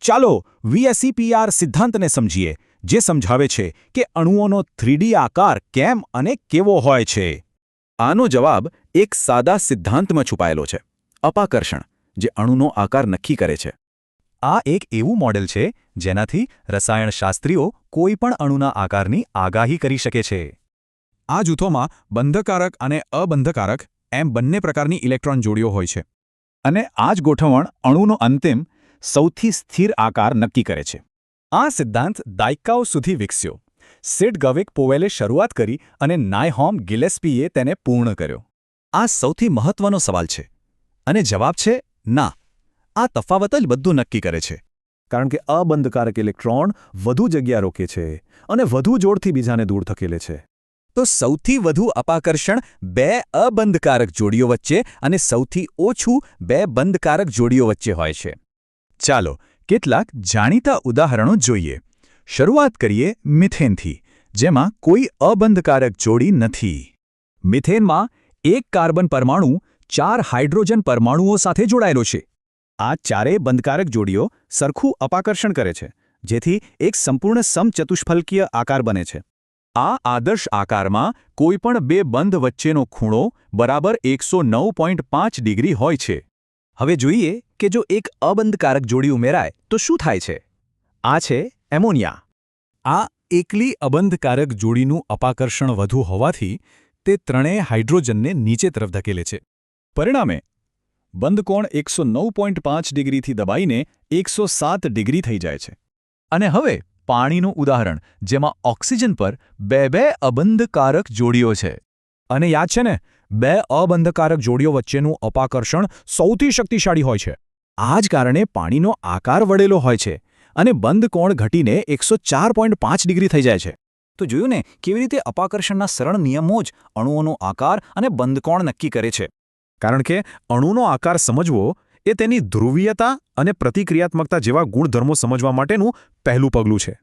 ચાલો VSEPR સિદ્ધાંતને સમજીએ, જે સમજાવે છે કે અણુઓનો 3D આકાર કેમ અને કેવો હોય છે. આનો જવાબ એક સાદા સિદ્ધાંતમાં છુપાયેલો છે: અપાકર્ષણ, જે અણુનો આકાર નક્કી કરે છે. આ એક એવું મોડેલ છે જેનાથી રસાયણશાસ્ત્રીઓ કોઈપણ અણુના આકારની આગાહી કરી શકે છે. આ જૂથોમાં બંધકારક અને અબંધકારક એમ બંને પ્રકારની ઇલેક્ટ્રોન જોડીઓ હોય છે. અને આ જ ગોઠવણ અણુનો અંતિમ, સૌથી સ્થિર આકાર નક્કી કરે છે. આ સિદ્ધાંત દાયકાઓ સુધી વિકસ્યો. સિડ ગવિક પોવેલે શરૂઆત કરી અને નાયહોમ ગિલેસ્પીએ તેને પૂર્ણ કર્યો. આ સૌથી મહત્વનો સવાલ છે. અને જવાબ છે ના. આ તફાવત જ બધું નક્કી કરે છે. કારણ કે અબંધકારક ઇલેક્ટ્રોન વધુ જગ્યા રોકે છે અને વધુ જોડથી બીજાને દૂર ધકેલે છે. તો સૌથી વધુ અપાકર્ષણ બે અબંધકારક જોડીઓ વચ્ચે અને સૌથી ઓછું બે બંધકારક જોડીઓ વચ્ચે હોય છે. ચાલો કેટલાક જાણીતા ઉદાહરણો જોઈએ. શરૂઆત કરીએ મિથેનથી, જેમાં કોઈ અબંધકારક જોડી નથી. મિથેનમાં એક કાર્બન પરમાણુ 4 હાઇડ્રોજન પરમાણુઓ સાથે જોડાયેલો છે. આ ચારેય બંધકારક જોડીઓ સરખું અપાકર્ષણ કરે છે, જેથી એક સંપૂર્ણ સમચતુષ્ફલકીય આકાર બને છે. આ આદર્શ આકારમાં કોઈપણ બે બંધ વચ્ચેનો ખૂણો બરાબર 109.5 ડિગ્રી હોય છે. હવે જોઈએ કે જો એક અબંધકારક જોડી ઉમેરાય તો શું થાય છે. આ છે એમોનિયા. આ એકલી અબંધકારક જોડીનું અપાકર્ષણ વધુ હોવાથી તે ત્રણેય હાઇડ્રોજનને નીચે તરફ ધકેલે છે. પરિણામે બંધકોણ 109.5 ડિગ્રીથી દબાઈને 107 ડિગ્રી થઈ જાય છે. અને હવે પાણીનું ઉદાહરણ, જેમાં ઓક્સિજન પર બે અબંધકારક જોડીઓ છે. અને યાદ છે ને, બે અબંધકારક જોડીઓ વચ્ચેનું અપાકર્ષણ સૌથી શક્તિશાળી હોય છે. આ જ કારણે પાણીનો આકાર વળેલો હોય છે અને બંધકોણ ઘટીને 104.5 ડિગ્રી થઈ જાય છે. તો જોયું ને કેવી રીતે અપાકર્ષણના સરળ નિયમો જ અણુઓનો આકાર અને બંધકોણ નક્કી કરે છે. કારણ કે અણુનો આકાર સમજવો એ તેની ધ્રુવીયતા અને પ્રતિક્રિયાત્મકતા જેવા ગુણધર્મો સમજવા માટેનું પહેલું પગલું છે.